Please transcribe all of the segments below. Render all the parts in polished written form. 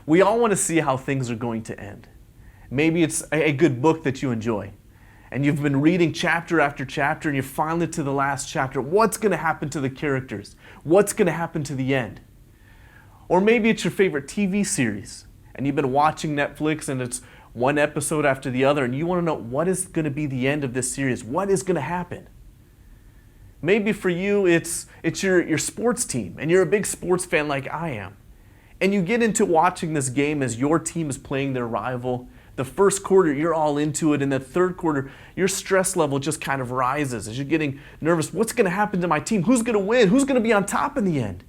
We all want to see how things are going to end. Maybe it's a good book that you enjoy, and you've been reading chapter after chapter, and you're finally to the last chapter. What's going to happen to the characters? What's going to happen to the end? Or maybe it's your favorite TV series, and you've been watching Netflix, and it's one episode after the other, and you want to know what is going to be the end of this series. What is going to happen? Maybe for you, it's your sports team, and you're a big sports fan like I am. And you get into watching this game as your team is playing their rival. The first quarter, you're all into it. In the third quarter, your stress level just kind of rises as you're getting nervous. What's going to happen to my team? Who's going to win? Who's going to be on top in the end?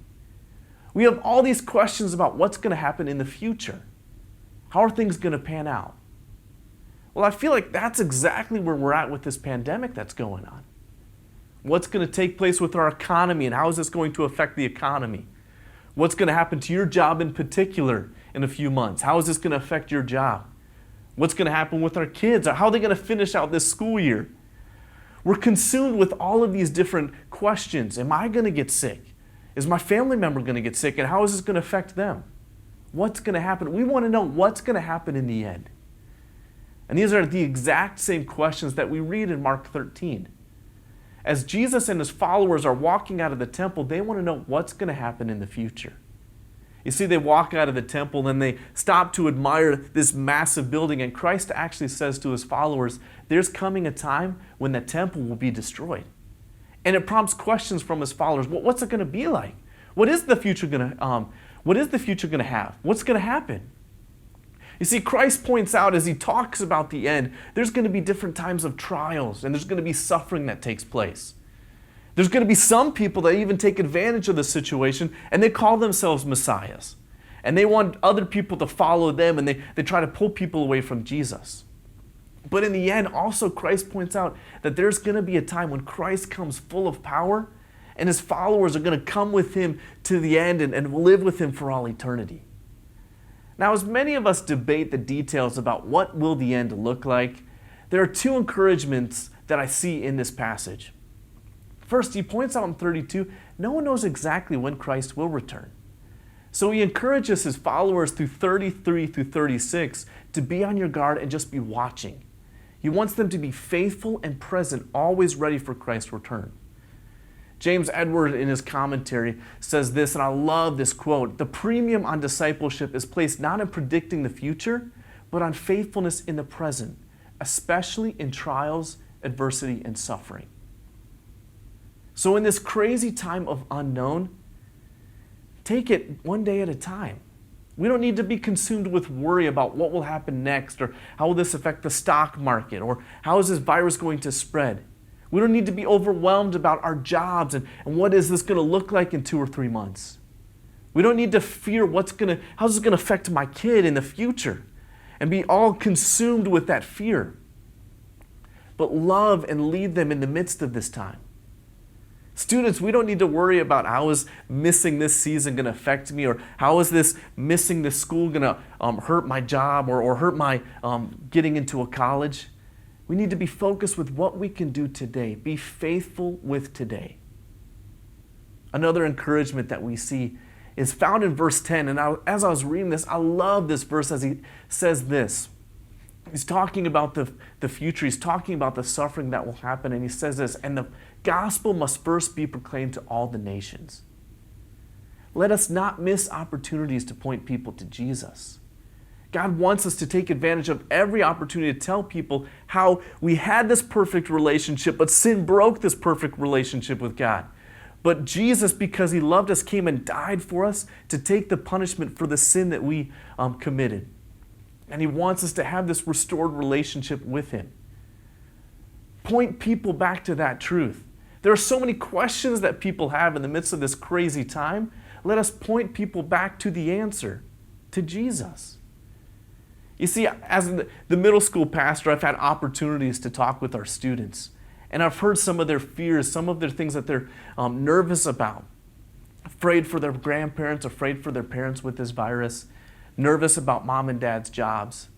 We have all these questions about what's going to happen in the future. How are things going to pan out? Well, I feel like that's exactly where we're at with this pandemic that's going on. What's going to take place with our economy, and how is this going to affect the economy? What's going to happen to your job in particular in a few months? How is this going to affect your job? What's going to happen with our kids? How are they going to finish out this school year? We're consumed with all of these different questions. Am I going to get sick? Is my family member going to get sick? And how is this going to affect them? What's going to happen? We want to know what's going to happen in the end. And these are the exact same questions that we read in Mark 13. As Jesus and his followers are walking out of the temple, they want to know what's going to happen in the future. You see, they walk out of the temple and they stop to admire this massive building, and Christ actually says to his followers, there's coming a time when the temple will be destroyed. And it prompts questions from his followers. Well, what's it going to be like? What is the future going to have? What's going to happen? You see, Christ points out as he talks about the end, there's going to be different times of trials, and there's going to be suffering that takes place. There's going to be some people that even take advantage of the situation, and they call themselves messiahs. And they want other people to follow them, and they try to pull people away from Jesus. But in the end, also Christ points out that there's going to be a time when Christ comes full of power, and his followers are going to come with him to the end and live with him for all eternity. Now, as many of us debate the details about what will the end look like, there are two encouragements that I see in this passage. First, he points out in 32, no one knows exactly when Christ will return. So he encourages his followers through 33 through 36 to be on your guard and just be watching. He wants them to be faithful and present, always ready for Christ's return. James Edward, in his commentary, says this, and I love this quote: the premium on discipleship is placed not in predicting the future, but on faithfulness in the present, especially in trials, adversity, and suffering. So in this crazy time of unknown, take it one day at a time. We don't need to be consumed with worry about what will happen next, or how will this affect the stock market, or how is this virus going to spread. We don't need to be overwhelmed about our jobs and what is this going to look like in 2 or 3 months. We don't need to fear how's this going to affect my kid in the future and be all consumed with that fear. But love and lead them in the midst of this time. Students, we don't need to worry about how is missing this season going to affect me, or how is this missing this school going to hurt my job or hurt my getting into a college. We need to be focused with what we can do today. Be faithful with today. Another encouragement that we see is found in verse 10. And as I was reading this, I love this verse as he says this. He's talking about the future. He's talking about the suffering that will happen. And he says this, and the gospel must first be proclaimed to all the nations. Let us not miss opportunities to point people to Jesus. God wants us to take advantage of every opportunity to tell people how we had this perfect relationship, but sin broke this perfect relationship with God. But Jesus, because he loved us, came and died for us to take the punishment for the sin that we committed. And he wants us to have this restored relationship with him. Point people back to that truth. There are so many questions that people have in the midst of this crazy time. Let us point people back to the answer, to Jesus. You see, as the middle school pastor, I've had opportunities to talk with our students. And I've heard some of their fears, some of their things that they're nervous about. Afraid for their grandparents, afraid for their parents with this virus, nervous about mom and dad's jobs.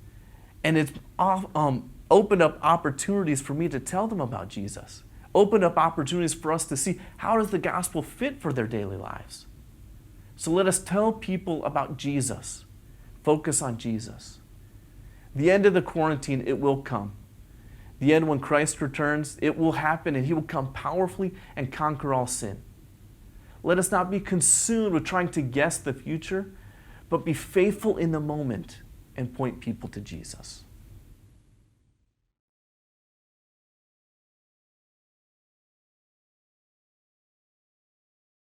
And it's opened up opportunities for me to tell them about Jesus. Opened up opportunities for us to see how does the gospel fit for their daily lives. So let us tell people about Jesus. Focus on Jesus. The end of the quarantine, it will come. The end when Christ returns, it will happen, and he will come powerfully and conquer all sin. Let us not be consumed with trying to guess the future, but be faithful in the moment and point people to Jesus.